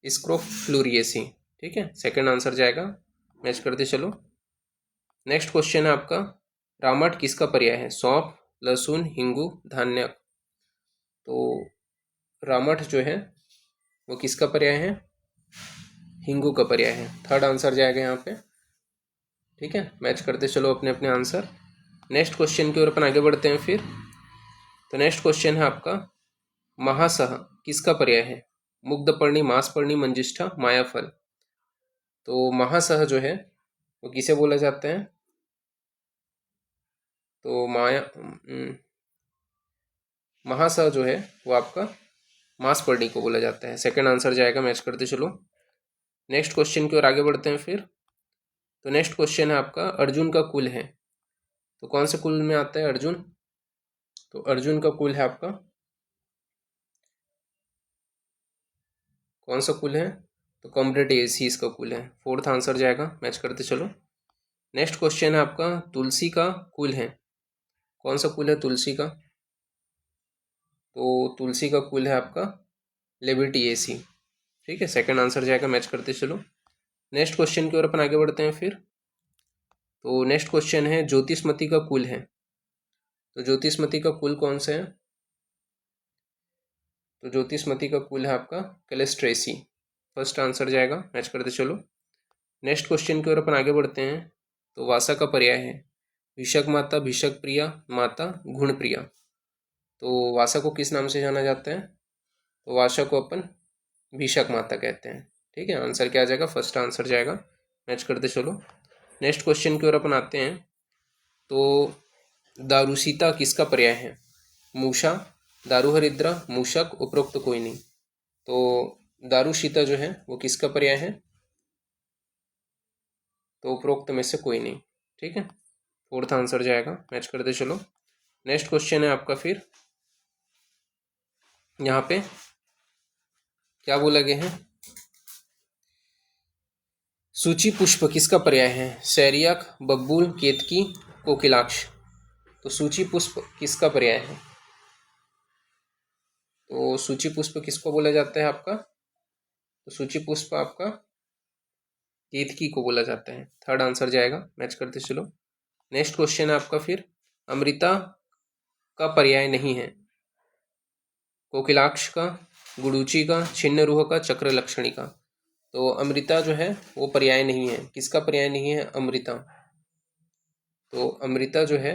स्क्रोफ्लूरिएसी, ठीक है, सेकंड आंसर जाएगा। मैच करते चलो। नेक्स्ट क्वेश्चन है आपका, रामट किसका पर्याय है? सौंफ, लहसुन, हिंगू, धान्य। तो रामट जो है वो किसका पर्याय है? हिंगू का पर्याय है, थर्ड आंसर जाएगा यहाँ पे, ठीक है। मैच करते चलो अपने अपने आंसर। नेक्स्ट क्वेश्चन की ओर अपन आगे बढ़ते हैं फिर। तो नेक्स्ट क्वेश्चन है आपका, महासह किसका पर्याय है? मुग्धपर्णी, मांसपर्णी, मंजिष्ठा, मायाफल। तो महासह जो है वो किसे बोला जाता है? तो महासह जो है वो आपका मांसपर्णी को बोला जाता है, सेकंड आंसर जाएगा। मैच करते चलो। नेक्स्ट क्वेश्चन की ओर आगे बढ़ते हैं फिर। तो नेक्स्ट क्वेश्चन है आपका, अर्जुन का कुल है, तो कौन से कुल में आता है अर्जुन? तो अर्जुन का कुल है आपका कौन सा कुल है? तो कॉम्ब्रेटेसी इसका कुल है, फोर्थ आंसर जाएगा। मैच करते चलो। नेक्स्ट क्वेश्चन है आपका, तुलसी का कुल है, कौन सा कुल है तुलसी का? तो तुलसी का कुल है आपका लेविटिएसी, ठीक है, सेकंड आंसर जाएगा। मैच करते चलो। नेक्स्ट क्वेश्चन की ओर अपन आगे बढ़ते हैं फिर। तो नेक्स्ट क्वेश्चन है, ज्योतिष्मती का कुल है, तो ज्योतिष्मती का कुल कौन सा है? तो ज्योतिष्मती का कुल है आपका कैलेस्ट्रेसी, फर्स्ट आंसर जाएगा। मैच करते चलो। नेक्स्ट क्वेश्चन की ओर अपन आगे बढ़ते हैं। तो वासा का पर्याय है, भीषक माता, भीषक प्रिया माता, गुण प्रिया। तो वासा को किस नाम से जाना जाता है? तो वासा को अपन भीषक माता कहते हैं, ठीक है। आंसर क्या आ जाएगा? फर्स्ट आंसर जाएगा। मैच करते चलो। नेक्स्ट क्वेश्चन की ओर अपन आते हैं। तो दारुसीता किसका पर्याय है? मूषा, दारुहरिद्रा, मूषक, उपरोक्त कोई नहीं। तो दारुशीता जो है वो किसका पर्याय है? तो उपरोक्त में से कोई नहीं, ठीक है, फोर्थ आंसर जाएगा। मैच करते चलो। नेक्स्ट क्वेश्चन है आपका फिर, यहाँ पे क्या बोला गया है? सूची पुष्प किसका पर्याय है? सैरियक, बब्बूल, केतकी, कोकिलाक्ष। तो सूची पुष्प किसका पर्याय है? तो सूची पुष्प किसको बोला जाता है आपका? तो सूची पुष्प आपका केतकी को बोला जाता है, थर्ड आंसर जाएगा। मैच करते चलो। नेक्स्ट क्वेश्चन है आपका फिर, अमृता का पर्याय नहीं है, कोकिलाक्ष का, गुडूची का, छिन्न रूह का, चक्र लक्षणी का। तो अमृता जो है वो पर्याय नहीं है, किसका पर्याय नहीं है? अमृता। तो अमृता जो है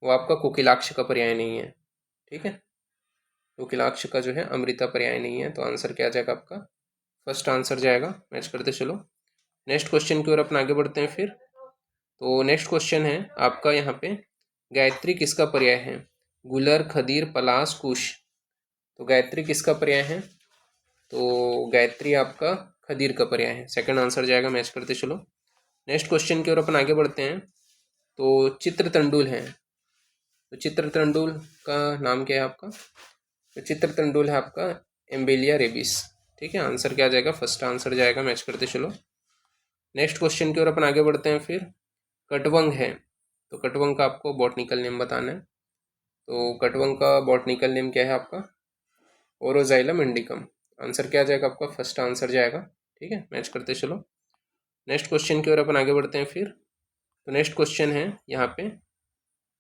वो आपका कोकिलाक्ष का पर्याय नहीं है, ठीक है, कोकिलाक्ष का जो है अमृता पर्याय नहीं है। तो आंसर क्या आ जाएगा आपका? फर्स्ट आंसर जाएगा। मैच करते चलो। नेक्स्ट क्वेश्चन की ओर अपन आगे बढ़ते हैं फिर। तो नेक्स्ट क्वेश्चन है आपका यहाँ पे, गायत्री किसका पर्याय है? गुलर, खदीर, पलाश, कुश। तो गायत्री किसका पर्याय है? तो गायत्री आपका खदीर का पर्याय है, सेकंड आंसर जाएगा। मैच करते चलो। नेक्स्ट क्वेश्चन की ओर अपन आगे बढ़ते हैं। तो चित्रतंडुल है, तो चित्रतंडुल का नाम क्या है आपका? तो चित्रतंडुल है आपका एम्बेलिया रेबिस। ठीक है, आंसर क्या जाएगा? फर्स्ट आंसर जाएगा। मैच करते चलो। नेक्स्ट क्वेश्चन की ओर अपन आगे बढ़ते हैं। फिर कटवंग है, तो कटवंग का आपको बॉटनिकल नेम बताना है। तो कटवंग का बॉटनिकल नेम क्या है आपका? ओरोजाइलम इंडिकम। आंसर क्या जाएगा आपका? फर्स्ट आंसर जाएगा। ठीक है, मैच करते चलो। नेक्स्ट क्वेश्चन की ओर अपन आगे बढ़ते हैं। फिर तो नेक्स्ट क्वेश्चन है यहाँ पे,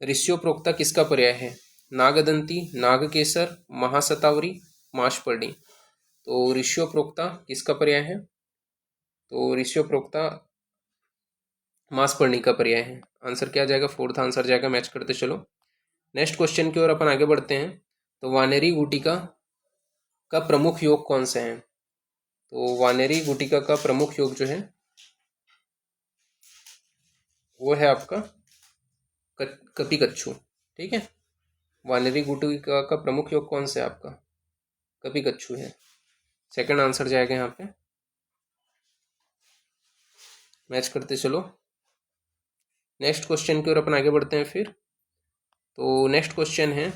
ऋष्योप्रोक्ता किसका पर्याय है? नागदंती, नागकेसर, महासतावरी, माशपर्णी। तो ऋष्योप्रोक्ता किसका पर्याय है? तो ऋष्योप्रोक्ता मासपर्णी का पर्याय है। आंसर क्या जाएगा? फोर्थ आंसर जाएगा। मैच करते चलो। नेक्स्ट क्वेश्चन की ओर अपन आगे बढ़ते हैं। तो वानेरी गुटिका का प्रमुख योग कौन से हैं? तो वानेरी गुटिका का प्रमुख योग जो है वो है आपका कपिकच्छु। ठीक है, वानेरी गुटिका का प्रमुख योग कौन सा है आपका? कपिकच्छु है, सेकंड आंसर जाएगा यहाँ पे। मैच करते चलो। नेक्स्ट क्वेश्चन की ओर अपन आगे बढ़ते हैं। फिर तो नेक्स्ट क्वेश्चन है,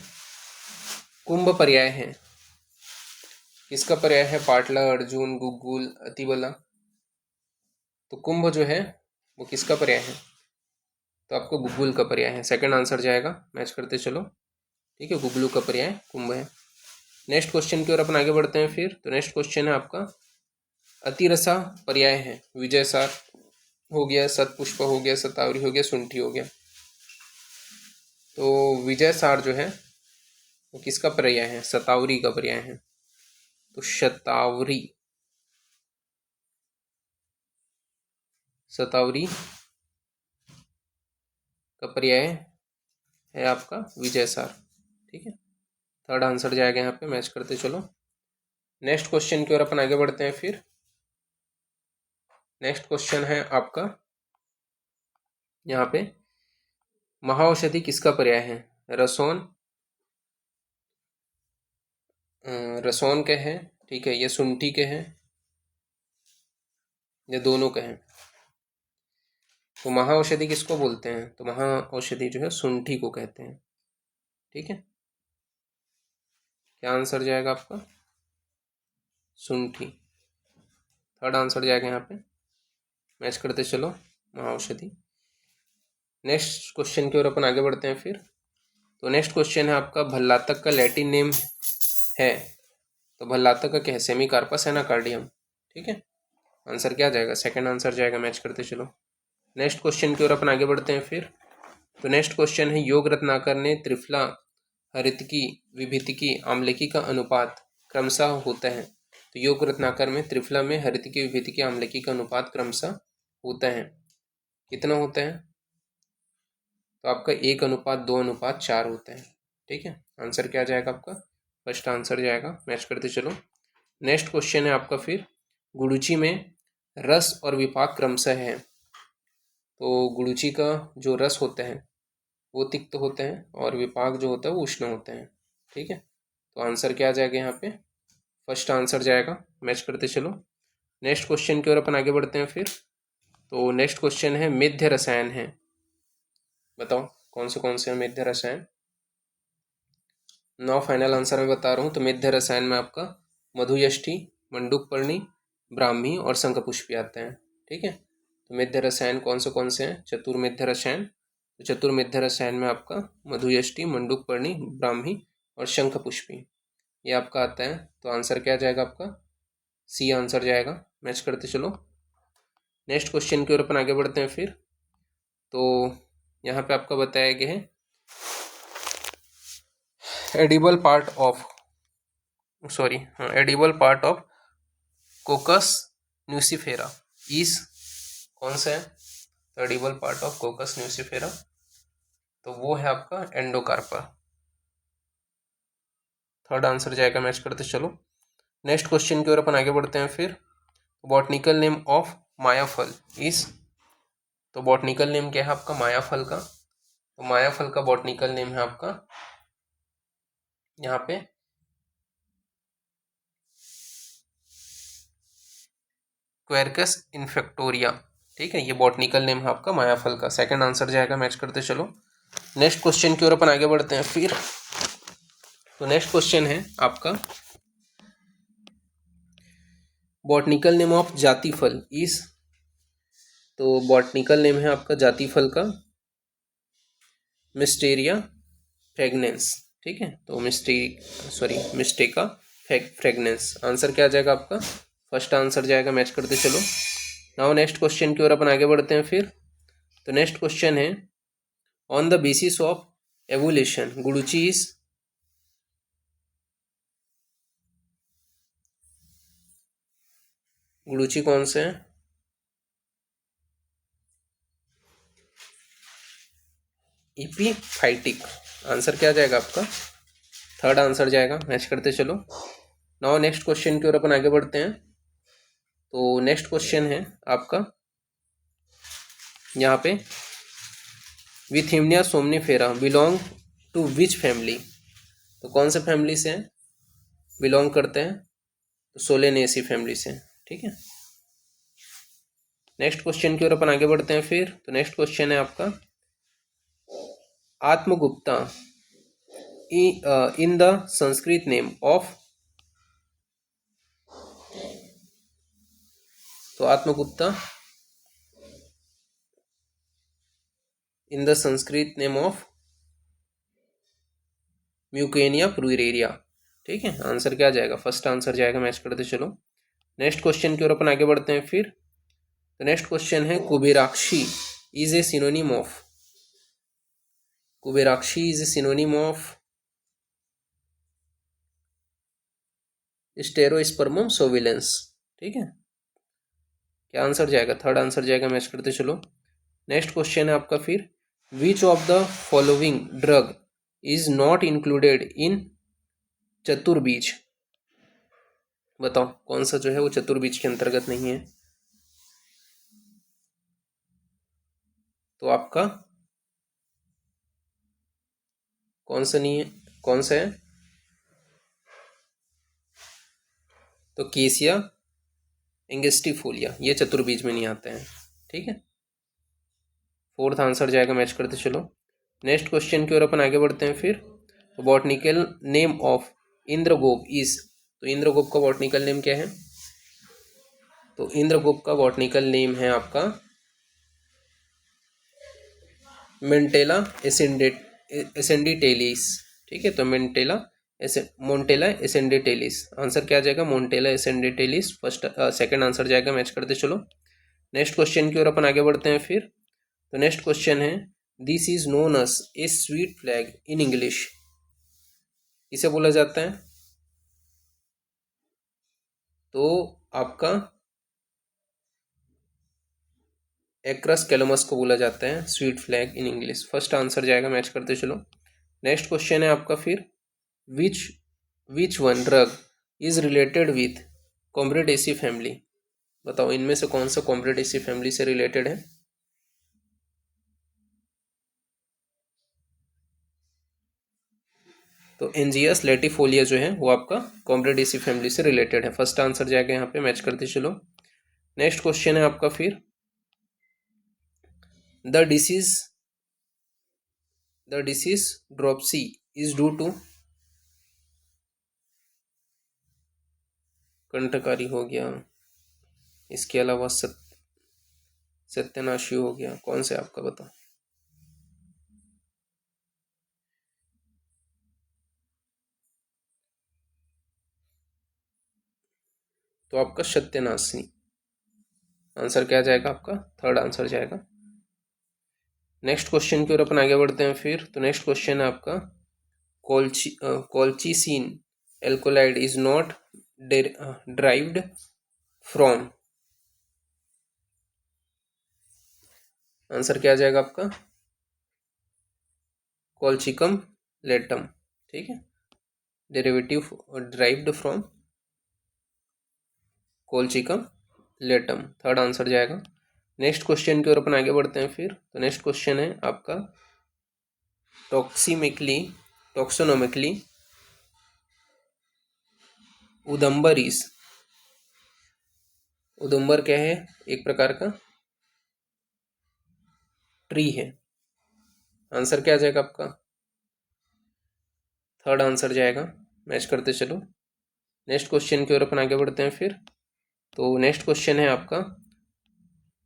कुंभ पर्याय है, किसका पर्याय है? पाटला, अर्जुन, गुगुल, अतिबला। तो कुंभ जो है वो किसका पर्याय है? तो आपको गुगुल का पर्याय है, सेकंड आंसर जाएगा। मैच करते चलो। ठीक है, गुगलू का पर्याय कुंभ है। नेक्स्ट क्वेश्चन की ओर अपन आगे बढ़ते हैं। फिर तो नेक्स्ट क्वेश्चन है आपका, अतिरसा पर्याय है, विजयसार हो गया, सतपुष्प हो गया, शतावरी हो गया, सुंठी हो गया। तो विजयसार जो है वो किसका पर्याय है? शतावरी का पर्याय है। तो शतावरी, शतावरी का पर्याय है आपका विजयसार। ठीक है, थर्ड आंसर जाएगा यहाँ पे। मैच करते चलो। नेक्स्ट क्वेश्चन की ओर अपन आगे बढ़ते हैं। फिर नेक्स्ट क्वेश्चन है आपका यहाँ पे, महाऔषधि किसका पर्याय है? रसोन, रसोन के हैं, ठीक है, ये सुंठी के हैं, ये दोनों के हैं। तो महाऔषधि किसको बोलते हैं? तो महाऔषधि जो है सुंठी को कहते हैं। ठीक है, क्या आंसर जाएगा आपका? सुंठी, थर्ड आंसर जाएगा यहाँ पे। मैच करते चलो, महाऔषधि। नेक्स्ट क्वेश्चन की ओर अपन आगे बढ़ते हैं। फिर तो नेक्स्ट क्वेश्चन है आपका, भल्लातक का लैटिन नेम है? तो भल्लातक का क्या है? सेमीकार्पस एनाकार्डियम। ठीक है, आंसर क्या जाएगा? सेकंड आंसर जाएगा। मैच करते चलो। नेक्स्ट क्वेश्चन की ओर अपन आगे बढ़ते हैं। फिर तो नेक्स्ट क्वेश्चन है, योग रत्नाकर ने त्रिफला, हरितकी, विभितिकी, आम्लकी का अनुपात क्रमशः होता है? तो योग रत्नाकर में त्रिफला में हरितकी, विभितिकी, आम्लकी का अनुपात क्रमशः होता है, कितना होता है? तो आपका 1:2:4 होता है। ठीक है, आंसर क्या जाएगा आपका? फर्स्ट आंसर जाएगा। मैच करते चलो। नेक्स्ट क्वेश्चन है आपका, फिर गुरुची में रस और विपाक क्रमशः है? तो गुरुची का जो रस होता है वो तिक्त होते हैं और विपाक जो होता है वो उष्ण होते हैं। ठीक है, तो आंसर क्या आ जाएगा यहाँ पे? फर्स्ट आंसर जाएगा। मैच करते चलो। नेक्स्ट क्वेश्चन की ओर अपन आगे बढ़ते हैं। फिर तो नेक्स्ट क्वेश्चन है, मेध्य रसायन है, बताओ कौन से मेध्य रसायन? 9 फाइनल आंसर मैं बता रहा हूँ। तो मेध्य रसायन में आपका मधुयष्टि, मंडूकपर्णी, ब्राह्मी और शंखपुष्पी आते हैं। ठीक है, तो मेध्य रसायन कौन से हैं? चतुर्मेध्य रसायन। तो चतुर्मेध्य रसायन में आपका मधुयष्टि, मंडूकपर्णी, ब्राह्मी और शंखपुष्पी ये आपका आता है। तो आंसर क्या जाएगा आपका? सी आंसर जाएगा। मैच करते चलो। नेक्स्ट क्वेश्चन की ओर अपन आगे बढ़ते हैं। फिर तो यहाँ पे आपका बताया गया है, edible part of edible part of cocos nucifera is कौन सा है? Edible part of cocos nucifera तो वो है आपका एंडोकार्पा, थर्ड आंसर जाएगा। मैच करते चलो। नेक्स्ट क्वेश्चन की ओर अपन आगे बढ़ते हैं। फिर बॉटनिकल नेम ऑफ मायाफल इज, तो बॉटनिकल नेम क्या है आपका मायाफल का? तो मायाफल का बॉटनिकल नेम है आपका यहाँ पे क्वेरकस इन्फेक्टोरिया। ठीक है, ये बॉटनिकल नेम है आपका मायाफल का। सेकंड आंसर जाएगा, मैच करते चलो। नेक्स्ट क्वेश्चन की ओर अपन आगे बढ़ते हैं फिर। तो नेक्स्ट क्वेश्चन है आपका, बॉटनिकल नेम ऑफ जातिफल इज। तो बॉटनिकल नेम है आपका जातिफल का मिस्टेरिया फ्रेगनेंस। ठीक है, तो मिस्टेका फ्रेगनेंस। आंसर क्या आ जाएगा आपका, फर्स्ट आंसर जाएगा, मैच करते चलो। नाउ नेक्स्ट क्वेश्चन की ओर अपन आगे बढ़ते हैं फिर। तो नेक्स्ट क्वेश्चन है, on the basis of evolution गुडुची इज। गुडुची कौन से हैं, इपीफाइटिक। आंसर क्या जाएगा आपका, थर्ड आंसर जाएगा, मैच करते चलो। नाउ नेक्स्ट क्वेश्चन की ओर अपन आगे बढ़ते हैं। तो नेक्स्ट क्वेश्चन है आपका यहाँ पे, withania somnifera belong to which family. तो कौन से फैमिली से बिलोंग करते हैं, तो सोलेनेसी फैमिली से। ठीक है, नेक्स्ट क्वेश्चन की ओर अपन आगे बढ़ते हैं फिर। तो नेक्स्ट क्वेश्चन है आपका, आत्मगुप्ता in the Sanskrit name of. तो आत्मगुप्ता in the Sanskrit name of mucuna pruriens. ठीक है, आंसर क्या जाएगा, फर्स्ट आंसर जाएगा, मैच करते चलो। नेक्स्ट क्वेश्चन की ओर अपन आगे बढ़ते हैं फिर। तो नेक्स्ट क्वेश्चन है, कुबेराक्षी इज ए सिनोनिम ऑफ। कुबेराक्षी is a synonym of stereospermum suaveolens. ठीक है, क्या आंसर जाएगा, थर्ड आंसर जाएगा, मैच करते चलो। नेक्स्ट क्वेश्चन है आपका फिर, which of the following drug is not included in चतुर्बीज। बताओ कौन सा जो है वो चतुर्बीज के अंतर्गत नहीं है। तो आपका कौन सा नहीं है, कौन सा है, तो केसिया एंगेस्टिफोलिया, ये चतुर्बीज में नहीं आते हैं। ठीक है, फोर्थ आंसर जाएगा, मैच करते चलो। नेक्स्ट क्वेश्चन की ओर अपन आगे बढ़ते हैं फिर। तो बॉटनिकल नेम ऑफ इंद्रगोप इज। तो इंद्रगोप का बॉटनिकल नेम क्या है, तो इंद्रगोप का बॉटनिकल नेम है आपका मेंटेला एसेंडिटेलिस। ठीक है, तो मोन्टेला एसेंडिटेलिस। आंसर क्या आ जाएगा, मोन्टेला एसेंडिटेलिस, सेकंड आंसर जाएगा, मैच करते चलो। नेक्स्ट क्वेश्चन की ओर अपन आगे बढ़ते हैं फिर। तो नेक्स्ट क्वेश्चन है, this is known as a sweet flag in English. इसे बोला जाता है, तो आपका एक्रस कैलोमस को बोला जाता है sweet flag in English. First answer जाएगा, मैच करते चलो। नेक्स्ट क्वेश्चन है आपका फिर, which which one drug is related with combretaceae family. बताओ इनमें से कौन सा कॉम्ब्रिडेसी फैमिली से रिलेटेड है। तो एंजियस लेटिफोलिया जो है वो आपका कॉम्ब्रिडेसी फैमिली से रिलेटेड है। फर्स्ट आंसर जाएगा यहाँ पे, मैच करते चलो। नेक्स्ट क्वेश्चन है आपका फिर, the disease dropsy is due to. कंठकारी हो गया, इसके अलावा सत्यानाशी हो गया, कौन से आपका बताओ। तो आपका सत्यानाशी आंसर क्या जाएगा आपका, थर्ड आंसर जाएगा। नेक्स्ट क्वेश्चन की ओर अपन आगे बढ़ते हैं फिर। तो नेक्स्ट क्वेश्चन है आपका, colchicine alkaloid is not derived from. Answer क्या आ जाएगा आपका, कोल्चिकम लेटम। ठीक है, derivative derived from colchicum Latham, third answer जाएगा। नेक्स्ट क्वेश्चन की ओर अपन आगे बढ़ते हैं फिर। तो नेक्स्ट क्वेश्चन है आपका, टॉक्सोनोमिकली उदम्बर इज। उदुम्बर क्या है? एक प्रकार का ट्री है। आंसर क्या आ जाएगा आपका? थर्ड आंसर जाएगा। मैच करते चलो, नेक्स्ट क्वेश्चन की ओर अपन आगे बढ़ते हैं फिर। तो नेक्स्ट क्वेश्चन है आपका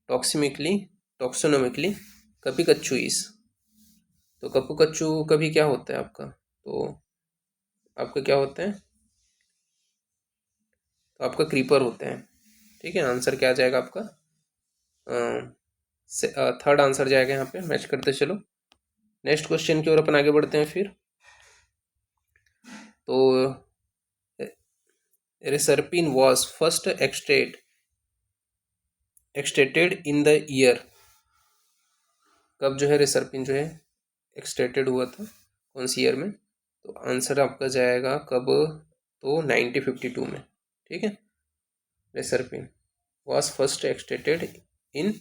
टॉक्सोनोमिकली कपी कच्चू इस। तो कपू कच्चू कभी क्या होता है आपका? तो आपका क्या होता है? तो आपका क्रीपर होता है। ठीक है, आंसर क्या आ जाएगा आपका? थर्ड आंसर जाएगा यहाँ पे। मैच करते चलो, नेक्स्ट क्वेश्चन की ओर अपन आगे बढ़ते हैं फिर। तो reserpine was first extracted in the year. कब जो है रेसरपिन जो है एक्सट्रेटेड हुआ था, कौन सी ईयर में? तो आंसर आपका जाएगा कब? तो 1952 में। ठीक है, reserpine was first extracted in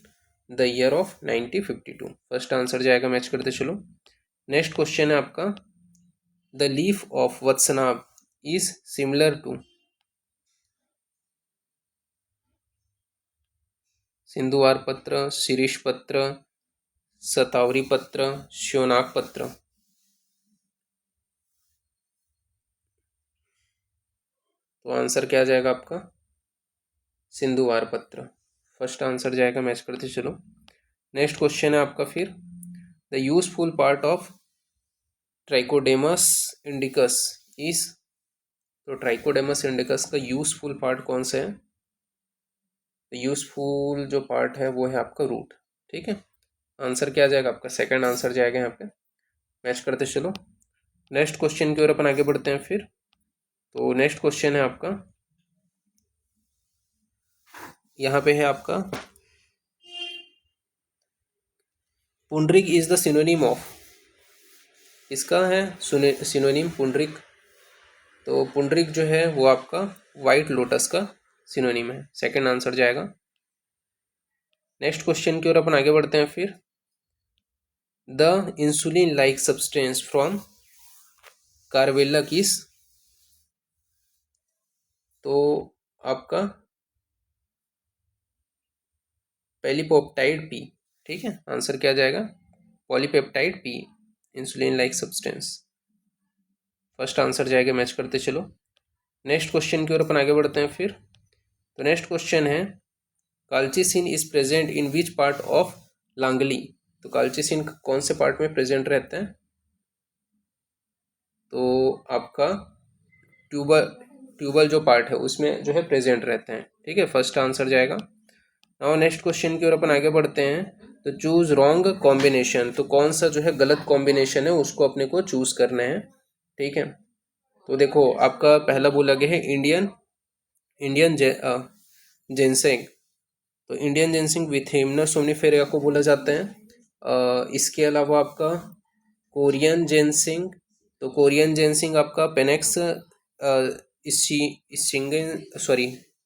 the year of 1952। First answer जाएगा। मैच करते चलो, नेक्स्ट क्वेश्चन है आपका द लीफ ऑफ वत्सनाभ इज सिमिलर टू। सिंधुवार पत्र, शीरीष पत्र, शतावरी पत्र, श्योनाक पत्र। तो आंसर क्या आ जाएगा आपका? सिंधुवार पत्र। फर्स्ट आंसर जाएगा। मैच करते चलो, नेक्स्ट क्वेश्चन है आपका फिर the useful part of trichodesmus indicus is. तो ट्राइकोडेमस इंडिकस का यूजफुल पार्ट कौन सा है? तो यूजफुल जो पार्ट है वो है आपका रूट। ठीक है, आंसर क्या आ जाएगा आपका? सेकंड आंसर जाएगा यहाँ पे। मैच करते चलो, नेक्स्ट क्वेश्चन की ओर अपन आगे बढ़ते हैं फिर। तो नेक्स्ट क्वेश्चन है आपका, यहाँ पे है आपका Pundarik is the synonym of. इसका है सिनोनिम पुंडरीक। तो पुंडरीक जो है वो आपका वाइट लोटस का सिनोनिम है। सेकंड आंसर जाएगा। नेक्स्ट क्वेश्चन की ओर अपन आगे बढ़ते हैं फिर the insulin like substance from कार्वेला किस। तो आपका पॉलीपेप्टाइड पी। ठीक है, आंसर क्या जाएगा? Polypeptide P, insulin like substance. First answer जाएगा। मैच करते चलो, नेक्स्ट क्वेश्चन की ओर अपन आगे बढ़ते हैं फिर। तो नेक्स्ट क्वेश्चन है colchicine is present in which part of लांगली। तो काल्चिसिन कौन से पार्ट में प्रेजेंट रहता है? तो आपका ट्यूबल जो पार्ट है उसमें जो है प्रेजेंट रहते हैं। ठीक है, फर्स्ट आंसर जाएगा। नाउ नेक्स्ट क्वेश्चन की ओर अपन आगे बढ़ते हैं। तो चूज रॉन्ग कॉम्बिनेशन। तो कौन सा जो है गलत कॉम्बिनेशन है उसको अपने को चूज करना है। ठीक है, तो देखो आपका पहला बोला गया है इंडियन जेंसेंग। तो इंडियन जेंसिंग विथेमना सोमनीफेरा को बोला जाता है। इसके अलावा आपका कोरियन जेंसिंग। तो कोरियन जेंसिंग आपका पेनेक्स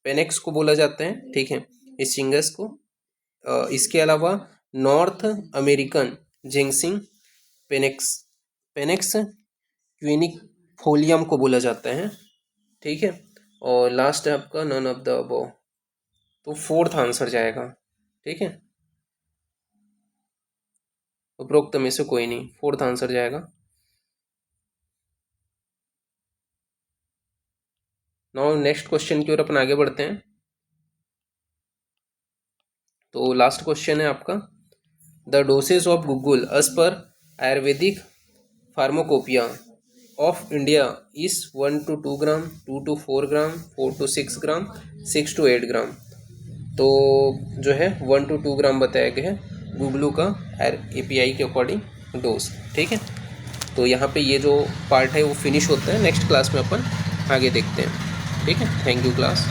पेनेक्स को बोला जाता है। ठीक है, इसिंगस को। इसके अलावा नॉर्थ अमेरिकन जेंसिंग पेनेक्स क्विनिफोलियम को बोला जाता है। ठीक है, और लास्ट है आपका नन ऑफ द अबव। तो फोर्थ आंसर जाएगा। ठीक है, उपरोक्त में से कोई नहीं, फोर्थ आंसर जाएगा। नाउ नेक्स्ट क्वेश्चन की ओर अपन आगे बढ़ते हैं। तो लास्ट क्वेश्चन है आपका the dosage of guggul as per Ayurvedic pharmacopoeia of India is 1 to 2 gram, 2 to 4 gram, 4 to 6 gram, 6 to 8 gram. तो जो है 1 to 2 ग्राम बताया गया है गुगलू का API के अकॉर्डिंग डोज। ठीक है, तो यहाँ पे ये जो पार्ट है वो फिनिश होता है। नेक्स्ट क्लास में अपन आगे देखते हैं। ठीक है, थैंक यू क्लास।